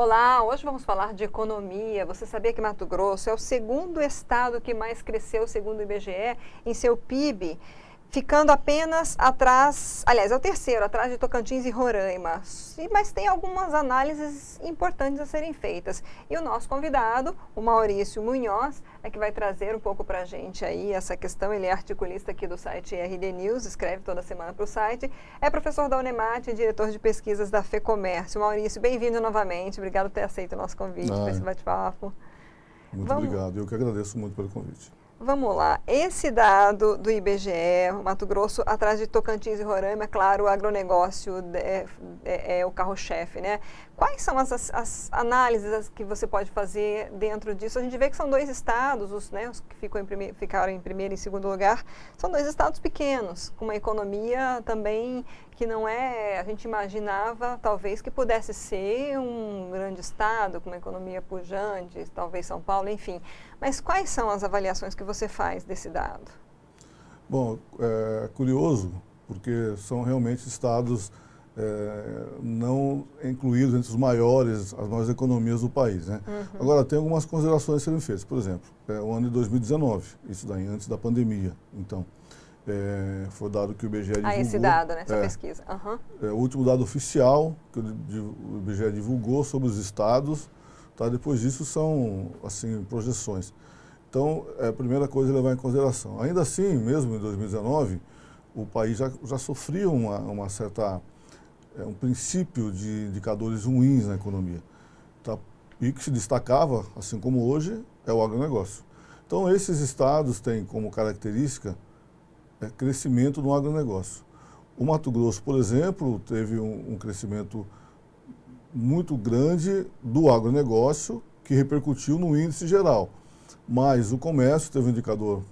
Olá, hoje vamos falar de economia. Você sabia que Mato Grosso é o segundo estado que mais cresceu, segundo o IBGE, em seu PIB, ficando apenas atrás, aliás, é o terceiro, atrás de Tocantins e Roraima. Mas tem algumas análises importantes a serem feitas. E o nosso convidado, o Maurício Munhoz, é que vai trazer um pouco para a gente aí essa questão. Ele é articulista aqui do site RD News, escreve toda semana para o site. É professor da Unemate e diretor de pesquisas da FEComércio. Maurício, bem-vindo novamente. Obrigado por ter aceito o nosso convite para esse bate-papo. Muito obrigado. Eu que agradeço muito pelo convite. Vamos lá, esse dado do IBGE, Mato Grosso, atrás de Tocantins e Roraima, é claro, o agronegócio é o carro-chefe, né? Quais são as análises que você pode fazer dentro disso? A gente vê que são dois estados, os que ficaram em primeiro e segundo lugar, são dois estados pequenos, com uma economia também que não é, a gente imaginava talvez que pudesse ser um grande estado, com uma economia pujante, talvez São Paulo, enfim. Mas quais são as avaliações que você faz desse dado? Bom, é curioso, porque são realmente estados não incluídos entre as maiores economias do país, né? Agora, tem algumas considerações a serem feitas. Por exemplo, o ano de 2019, isso daí, antes da pandemia. Então, foi o dado que o IBGE divulgou. Esse dado, né? Essa pesquisa. O último dado oficial que o IBGE divulgou sobre os estados. Tá? Depois disso são, assim, projeções. Então, a primeira coisa é levar em consideração. Ainda assim, mesmo em 2019, o país já sofria uma certa, um princípio de indicadores ruins na economia. Tá? E que se destacava, assim como hoje, é o agronegócio. Então, esses estados têm como característica crescimento no agronegócio. O Mato Grosso, por exemplo, teve um crescimento muito grande do agronegócio, que repercutiu no índice geral. Mas o comércio teve um indicador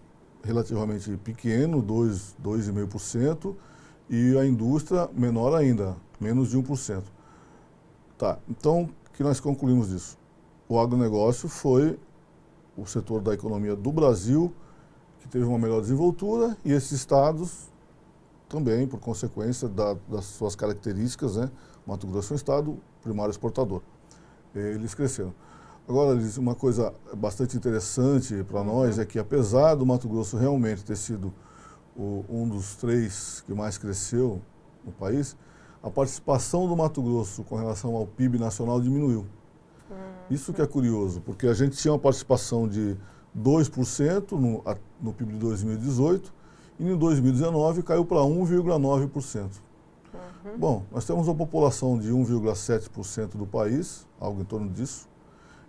relativamente pequeno, 2,5%, e a indústria menor ainda, menos de 1%. Tá, então, o que nós concluímos disso? O agronegócio foi o setor da economia do Brasil que teve uma melhor desenvoltura, e esses estados também, por consequência das suas características, né? Mato Grosso é um estado primário exportador. Eles cresceram. Agora, uma coisa bastante interessante para nós é que, apesar do Mato Grosso realmente ter sido um dos três que mais cresceu no país, a participação do Mato Grosso com relação ao PIB nacional diminuiu. Isso que é curioso, porque a gente tinha uma participação de 2% no PIB de 2018 e em 2019 caiu para 1,9%. Bom, nós temos uma população de 1,7% do país, algo em torno disso,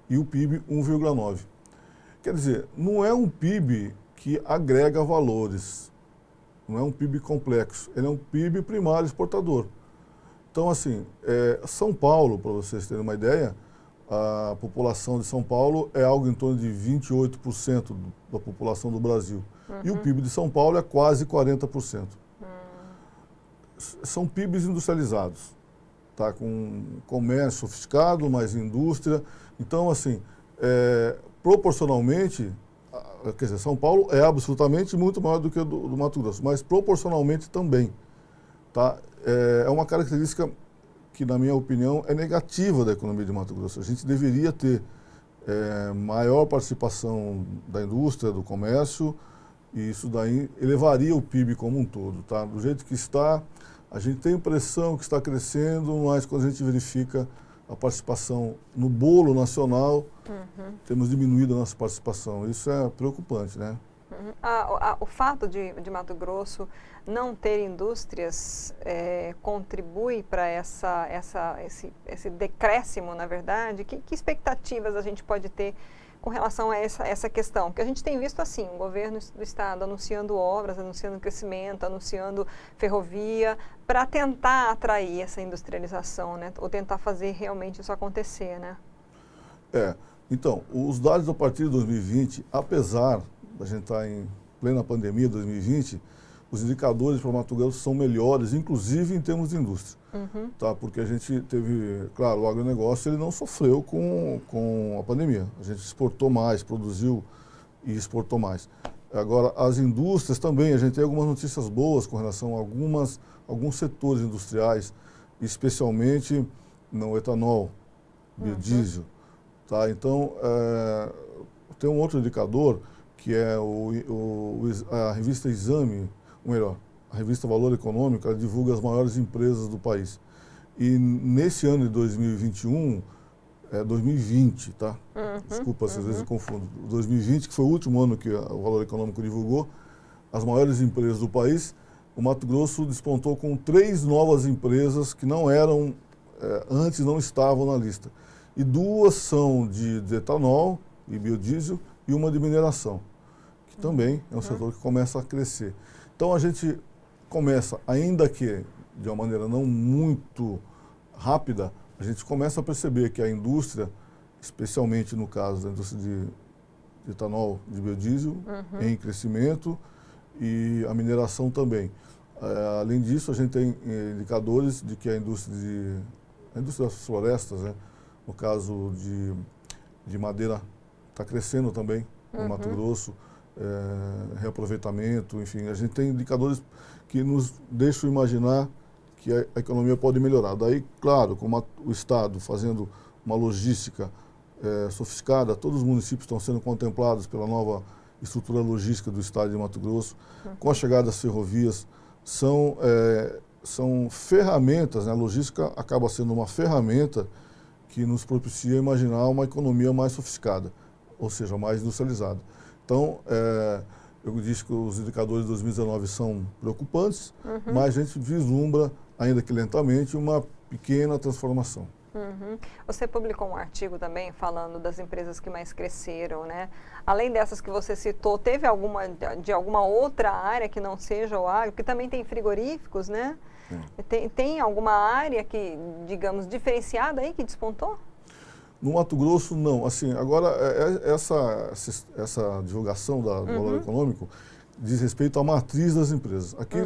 e o PIB 1,9%. Quer dizer, não é um PIB que agrega valores, não é um PIB complexo, ele é um PIB primário exportador. Então, assim, São Paulo, para vocês terem uma ideia, a população de São Paulo é algo em torno de 28% da população do Brasil. E o PIB de São Paulo é quase 40%. São PIBs industrializados, tá? Com comércio sofisticado, mais indústria. Então, assim, proporcionalmente, quer dizer, São Paulo é absolutamente muito maior do que o do Mato Grosso, mas proporcionalmente também. Tá? É uma característica que, na minha opinião, é negativa da economia de Mato Grosso. A gente deveria ter maior participação da indústria, do comércio, e isso daí elevaria o PIB como um todo. Tá? Do jeito que está, a gente tem a impressão que está crescendo, mas quando a gente verifica a participação no bolo nacional, temos diminuído a nossa participação. Isso é preocupante, né? O fato de Mato Grosso não ter indústrias contribui para esse decréscimo, na verdade? Que expectativas a gente pode ter com relação a essa questão? Porque a gente tem visto assim, o governo do estado anunciando obras, anunciando crescimento, anunciando ferrovia, para tentar atrair essa industrialização, né? Ou tentar fazer realmente isso acontecer, né? Então, os dados a partir de 2020, apesar da gente estar em plena pandemia 2020, os indicadores para o Mato Grosso são melhores, inclusive em termos de indústria. Tá? Porque a gente teve, claro, o agronegócio ele não sofreu com a pandemia. A gente exportou mais, produziu e exportou mais. Agora, as indústrias também, a gente tem algumas notícias boas com relação a alguns setores industriais, especialmente no etanol, biodiesel. Tá? Então, tem um outro indicador, que é a revista Exame, ou melhor, a revista Valor Econômico, ela divulga as maiores empresas do país. E nesse ano de 2021, 2020, tá? Desculpa, às vezes eu confundo. 2020, que foi o último ano que o Valor Econômico divulgou, as maiores empresas do país, o Mato Grosso despontou com 3 novas empresas que não eram, antes não estavam na lista. E 2 são de etanol e biodiesel e uma de mineração, que também é um setor que começa a crescer. Então a gente começa, ainda que de uma maneira não muito rápida, a gente começa a perceber que a indústria, especialmente no caso da indústria de etanol, de biodiesel, em crescimento, e a mineração também. Além disso, a gente tem indicadores de que a indústria das florestas, né, no caso de madeira, está crescendo também no Mato Grosso, reaproveitamento, enfim, a gente tem indicadores que nos deixam imaginar que a economia pode melhorar. Daí, claro, como o Estado fazendo uma logística sofisticada, todos os municípios estão sendo contemplados pela nova estrutura logística do Estado de Mato Grosso, com a chegada das ferrovias, são ferramentas, né? A logística acaba sendo uma ferramenta que nos propicia imaginar uma economia mais sofisticada, ou seja, mais industrializada. Então, eu disse que os indicadores de 2019 são preocupantes, mas a gente vislumbra, ainda que lentamente, uma pequena transformação. Você publicou um artigo também falando das empresas que mais cresceram, né? Além dessas que você citou, teve alguma de alguma outra área que não seja o agro, que também tem frigoríficos, né? Tem alguma área que, digamos, diferenciada aí que despontou? No Mato Grosso, não. Assim, agora, essa divulgação do Valor Econômico diz respeito à matriz das empresas. Aqui,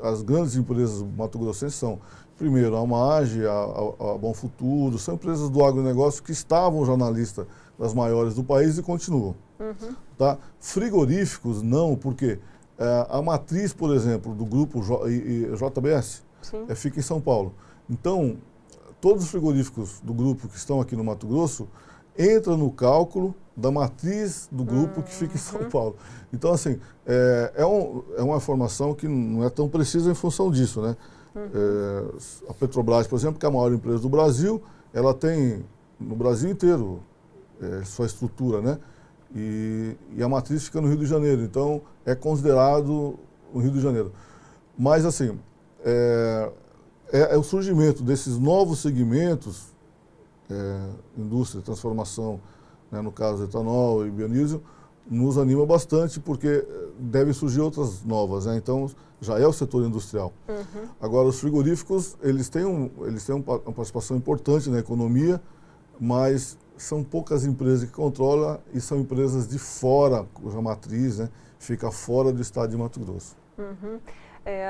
as grandes empresas mato-grossenses são, primeiro, a MAGE, a Bom Futuro, são empresas do agronegócio que estavam já na lista das maiores do país e continuam. Tá? Frigoríficos, não, porque a matriz, por exemplo, do grupo JBS fica em São Paulo. Então, todos os frigoríficos do grupo que estão aqui no Mato Grosso entram no cálculo da matriz do grupo que fica em São Paulo. Então, assim, é uma informação que não é tão precisa em função disso, né? A Petrobras, por exemplo, que é a maior empresa do Brasil, ela tem no Brasil inteiro sua estrutura, né? E a matriz fica no Rio de Janeiro, então é considerado o Rio de Janeiro. Mas, assim, o surgimento desses novos segmentos, indústria, transformação, né, no caso etanol e biodiesel, nos anima bastante, porque devem surgir outras novas, né? Então, já é o setor industrial. Agora, os frigoríficos, eles têm uma participação importante na economia, mas são poucas empresas que controlam e são empresas de fora, cuja matriz, né, fica fora do estado de Mato Grosso.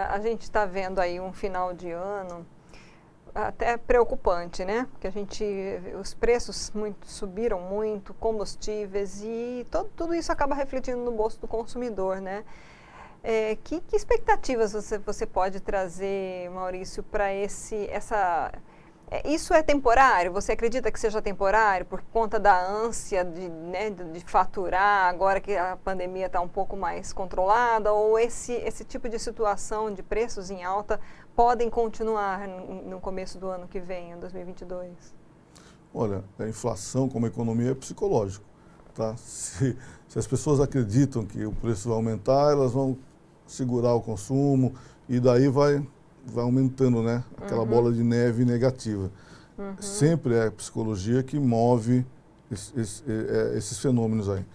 A gente está vendo aí um final de ano até preocupante, né? Porque os preços subiram muito, combustíveis, e tudo isso acaba refletindo no bolso do consumidor, né? Que expectativas você pode trazer, Maurício, para isso é temporário? Você acredita que seja temporário por conta da ânsia de faturar, agora que a pandemia está um pouco mais controlada? Ou esse tipo de situação de preços em alta podem continuar no começo do ano que vem, em 2022? Olha, a inflação como economia é psicológico. Tá? Se as pessoas acreditam que o preço vai aumentar, elas vão segurar o consumo e daí vai aumentando, né, aquela bola de neve negativa. Sempre é a psicologia que move esses fenômenos aí.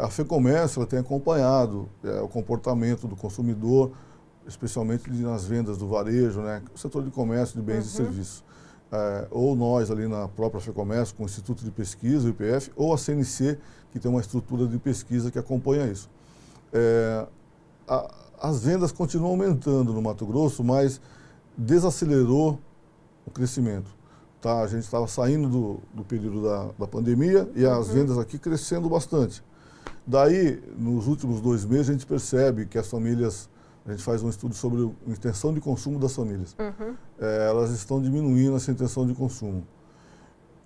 A FEComércio, ela tem acompanhado o comportamento do consumidor, especialmente nas vendas do varejo, né, o setor de comércio de bens e serviços. Ou nós ali na própria FEComércio, com o Instituto de Pesquisa, o IPF, ou a CNC, que tem uma estrutura de pesquisa que acompanha isso. As vendas continuam aumentando no Mato Grosso, mas desacelerou o crescimento. Tá? A gente estava saindo do período da pandemia e as vendas aqui crescendo bastante. Daí, nos últimos 2 meses, a gente percebe que as famílias, a gente faz um estudo sobre a intenção de consumo das famílias. Elas estão diminuindo essa intenção de consumo.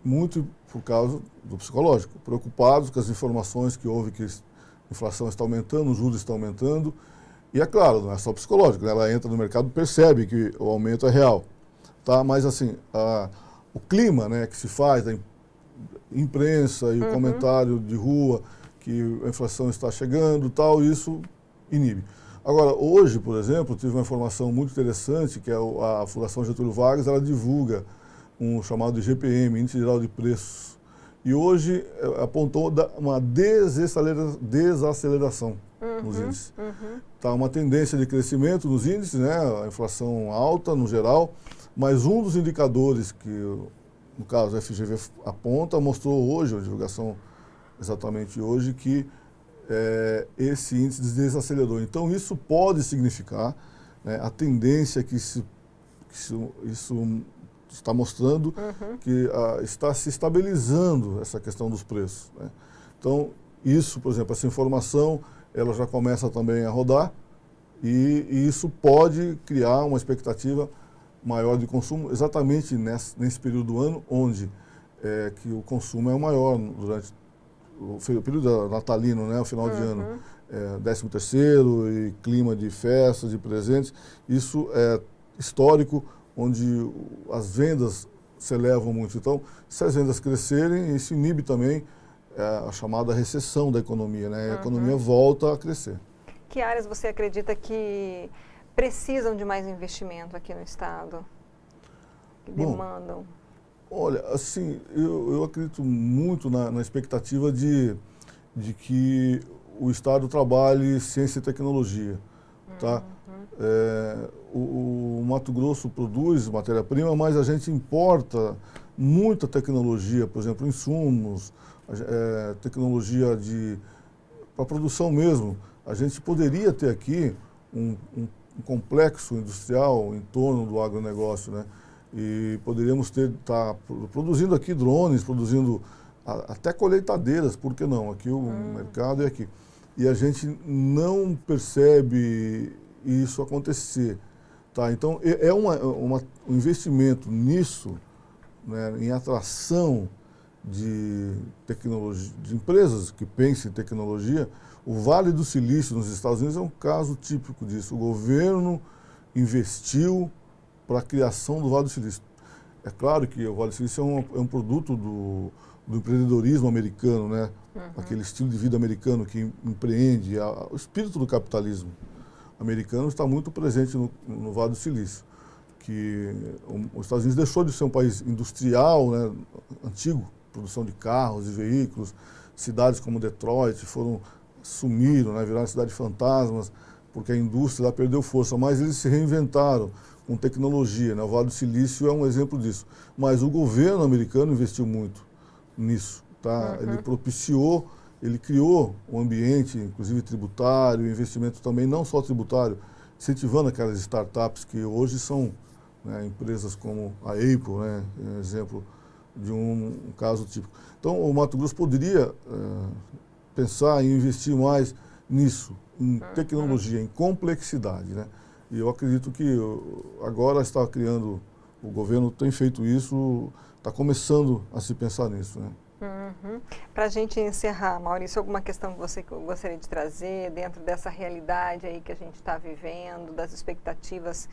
muito por causa do psicológico, preocupados com as informações que houve, que a inflação está aumentando, os juros estão aumentando. E é claro, não é só psicológico, né? Ela entra no mercado e percebe que o aumento é real. Tá? Mas assim, o clima, né, que se faz da imprensa e o comentário de rua que a inflação está chegando, tal, isso inibe. Agora, hoje, por exemplo, tive uma informação muito interessante, que é a Fundação Getúlio Vargas, ela divulga um chamado IGPM, Índice Geral de Preços. E hoje apontou uma desaceleração nos índices. Tá uma tendência de crescimento nos índices, né, a inflação alta no geral, mas um dos indicadores que, no caso, a FGV aponta, mostrou hoje, a divulgação exatamente hoje, que esse índice desacelerou. Então, isso pode significar, né, a tendência que isso está mostrando que está se estabilizando essa questão dos preços, né? Então, isso, por exemplo, essa informação, ela já começa também a rodar e isso pode criar uma expectativa maior de consumo exatamente nesse período do ano onde que o consumo é o maior durante o período natalino, né, o final de ano, 13º e clima de festas, de presentes. Isso é histórico, onde as vendas se elevam muito. Então, se as vendas crescerem, isso inibe também a chamada recessão da economia, né? A economia volta a crescer. Que áreas você acredita que precisam de mais investimento aqui no Estado? Que demandam? Olha, assim, eu acredito muito na expectativa de que o Estado trabalhe ciência e tecnologia, tá? O Mato Grosso produz matéria-prima, mas a gente importa muita tecnologia, por exemplo, insumos, tecnologia para produção mesmo. A gente poderia ter aqui um complexo industrial em torno do agronegócio, né? E poderíamos estar produzindo aqui drones, produzindo até colheitadeiras, por que não? Aqui o mercado é aqui. E a gente não percebe isso acontecer, tá? Então, um investimento nisso, né, em atração de tecnologia, de empresas que pensem em tecnologia. O Vale do Silício nos Estados Unidos é um caso típico disso. O governo investiu para a criação do Vale do Silício. É claro que o Vale do Silício é um produto do empreendedorismo americano, né? Aquele estilo de vida americano que empreende, o espírito do capitalismo americano está muito presente no Vale do Silício, que os Estados Unidos deixou de ser um país industrial, né, antigo, produção de carros e veículos, cidades como Detroit sumiram, né, viraram cidades fantasmas, porque a indústria lá perdeu força, mas eles se reinventaram com tecnologia, né? O Vale do Silício é um exemplo disso. Mas o governo americano investiu muito nisso, tá? Ele propiciou, ele criou um ambiente, inclusive tributário, investimento também, não só tributário, incentivando aquelas startups que hoje são, né, empresas como a Apple, né, exemplo de um caso típico. Então, o Mato Grosso poderia pensar em investir mais nisso, em tecnologia, em complexidade, né? E eu acredito que agora está criando, o governo tem feito isso, está começando a se pensar nisso, né? Para a gente encerrar, Maurício, alguma questão que você gostaria de trazer dentro dessa realidade aí que a gente está vivendo, das expectativas,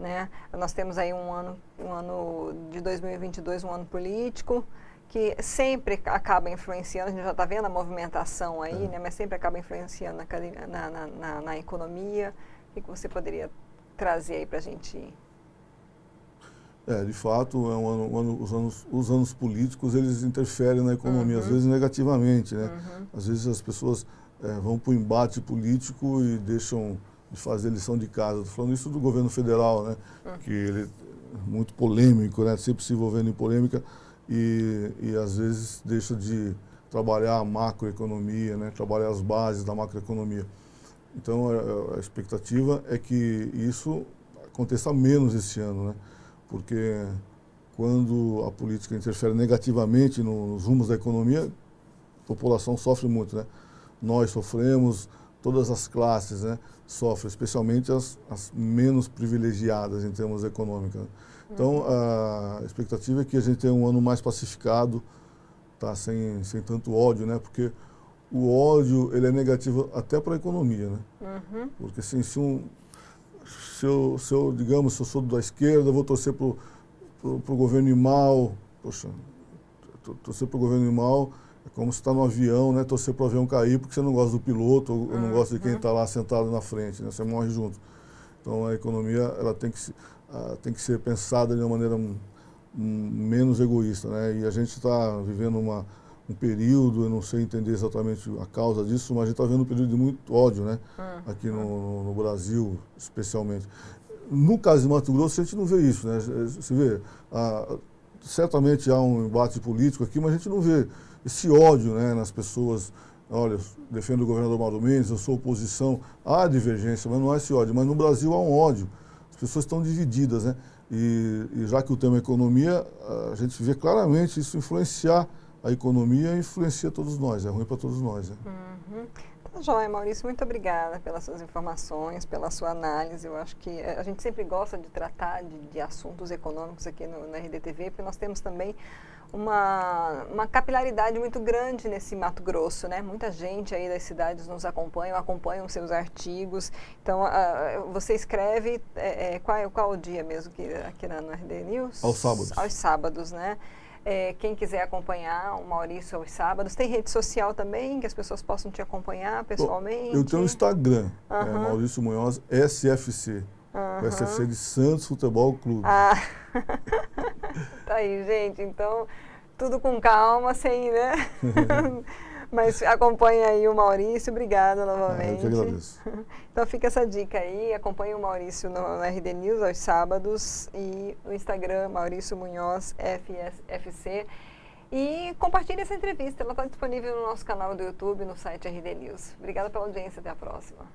né? Nós temos aí um ano de 2022, um ano político, que sempre acaba influenciando, a gente já está vendo a movimentação aí, né? Mas sempre acaba influenciando na economia. O que você poderia trazer aí para a gente? De fato, os anos políticos, eles interferem na economia, às vezes negativamente, né? Às vezes as pessoas vão para o embate político e deixam de fazer lição de casa. Estou falando isso do governo federal, né? Que ele é muito polêmico, né? Sempre se envolvendo em polêmica e às vezes deixa de trabalhar a macroeconomia, né? Trabalhar as bases da macroeconomia. Então, a expectativa é que isso aconteça menos esse ano, né? Porque quando a política interfere negativamente nos rumos da economia, a população sofre muito, né? Nós sofremos, todas as classes, né, sofrem, especialmente as menos privilegiadas em termos econômicos. Então, a expectativa é que a gente tenha um ano mais pacificado, tá, sem tanto ódio, né, porque o ódio ele é negativo até para a economia, né? Porque assim, se eu, digamos, se eu sou da esquerda, eu vou torcer pro governo ir mal, poxa, torcer pro governo ir mal é como se está no avião, né? Torcer para o avião cair porque você não gosta do piloto ou não gosta de quem está lá sentado na frente, né? Você morre junto. Então a economia ela tem que ser pensada de uma maneira menos egoísta, né? E a gente está vivendo um período, eu não sei entender exatamente a causa disso, mas a gente está vendo um período de muito ódio, né? Aqui no Brasil, especialmente. No caso de Mato Grosso, a gente não vê isso, né? Você vê, certamente há um embate político aqui, mas a gente não vê esse ódio, né, nas pessoas. Olha, eu defendo o governador Mauro Mendes, eu sou oposição, há divergência, mas não há esse ódio. Mas no Brasil há um ódio, as pessoas estão divididas, né? E já que o tema é economia, a gente vê claramente isso influenciar a economia e influencia todos nós, é ruim para todos nós. Né? Tá joia, Maurício, muito obrigada pelas suas informações, pela sua análise. Eu acho que a gente sempre gosta de tratar de assuntos econômicos aqui na RDTV, porque nós temos também uma capilaridade muito grande nesse Mato Grosso, né? Muita gente aí das cidades nos acompanham seus artigos. Então, você escreve, qual o dia mesmo aqui na RD News? Aos sábados. Aos sábados, né? Quem quiser acompanhar o Maurício aos sábados, tem rede social também, que as pessoas possam te acompanhar pessoalmente? Eu tenho um Instagram, Maurício Munhoz SFC, o SFC de Santos Futebol Clube. Tá aí, gente, então tudo com calma, sem, né? Mas acompanhe aí o Maurício, obrigada novamente. Eu que agradeço. Então fica essa dica aí, acompanhe o Maurício no RD News aos sábados e no Instagram Maurício Munhoz FSFC. E compartilhe essa entrevista, ela está disponível no nosso canal do YouTube, no site RD News. Obrigada pela audiência, até a próxima.